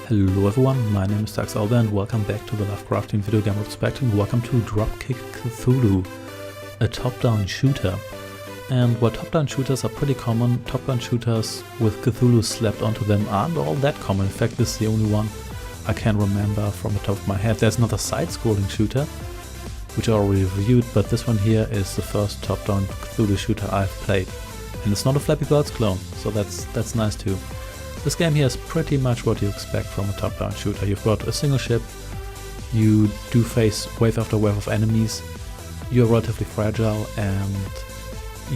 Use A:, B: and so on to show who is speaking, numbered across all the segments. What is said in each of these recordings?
A: Hello everyone, my name is Alba and welcome back to the Lovecraftian Video Game Retrospective. Welcome to Dropkick Cthulhu, a top-down shooter. And while top-down shooters are pretty common, top-down shooters with Cthulhu slapped onto them aren't all that common. In fact, this is the only one I can remember from the top of my head. There's another side-scrolling shooter, which I already reviewed, but this one here is the first top-down Cthulhu shooter I've played. And it's not a Flappy Birds clone, so that's nice too. This game here is pretty much what you expect from a top-down shooter. You've got a single ship, you do face wave after wave of enemies, you're relatively fragile, and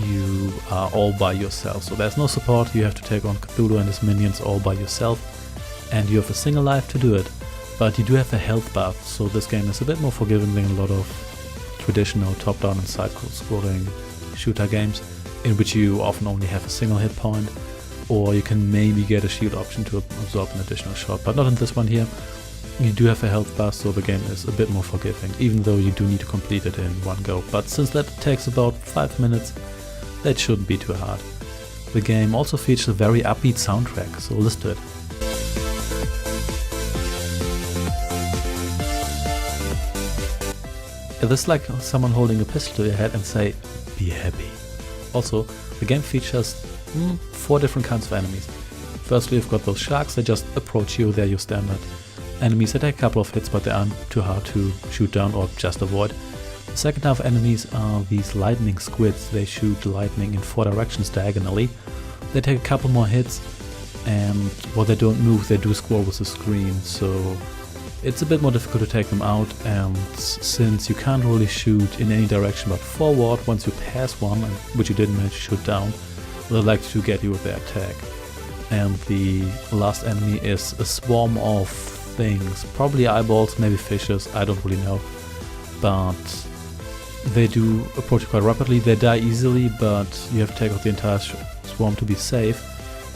A: you are all by yourself. So there's no support, you have to take on Cthulhu and his minions all by yourself, and you have a single life to do it. But you do have a health buff, so this game is a bit more forgiving than a lot of traditional top-down and side-scrolling shooter games, in which you often only have a single hit point, or you can maybe get a shield option to absorb an additional shot, but not in this one here. You do have a health bar, so the game is a bit more forgiving, even though you do need to complete it in one go. But since that takes about 5 minutes, that shouldn't be too hard. The game also features a very upbeat soundtrack, so listen to it. This is like someone holding a pistol to your head and say, "Be happy." Also, the game features 4 different kinds of enemies. Firstly, you've got those sharks, they just approach you, they're your standard enemies. They take a couple of hits, but they aren't too hard to shoot down or just avoid. The second type of enemies are these lightning squids. They shoot lightning in 4 directions diagonally. They take a couple more hits, and while they don't move, they do scroll with the screen, so it's a bit more difficult to take them out. And since you can't really shoot in any direction but forward, once you pass one, which you didn't manage to shoot down, they like to get you with their attack. And the last enemy is a swarm of things, probably eyeballs, maybe fishes, I don't really know. But they do approach you quite rapidly. They die easily, but you have to take out the entire swarm to be safe,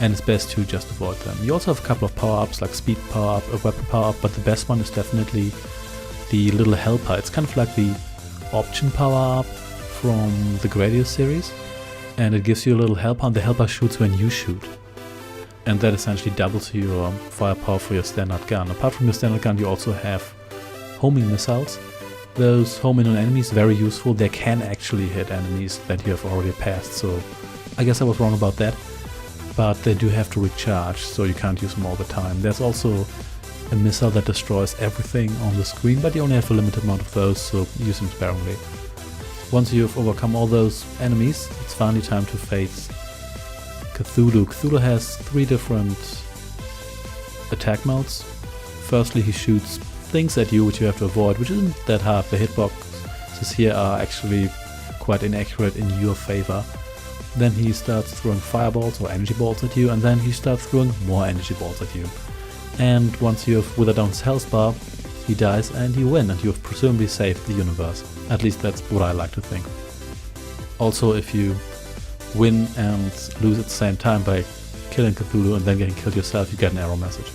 A: and it's best to just avoid them. You also have a couple of power-ups, like speed power-up, a weapon power-up, but the best one is definitely the little helper. It's kind of like the option power-up from the Gradius series, and it gives you a little helper, and the helper shoots when you shoot. And that essentially doubles your firepower for your standard gun. Apart from your standard gun, you also have homing missiles. Those home in on enemies, very useful. They can actually hit enemies that you have already passed, so I guess I was wrong about that. But they do have to recharge, so you can't use them all the time. There's also a missile that destroys everything on the screen, but you only have a limited amount of those, so use them sparingly. Once you've overcome all those enemies, it's finally time to face Cthulhu. Cthulhu has 3 different attack modes. Firstly, he shoots things at you which you have to avoid, which isn't that hard. The hitboxes here are actually quite inaccurate in your favor. Then he starts throwing fireballs or energy balls at you, and then he starts throwing more energy balls at you. And once you have withered down his health bar, he dies and you win, and you have presumably saved the universe. At least that's what I like to think. Also, if you win and lose at the same time by killing Cthulhu and then getting killed yourself, you get an error message.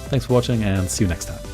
A: Thanks for watching and see you next time.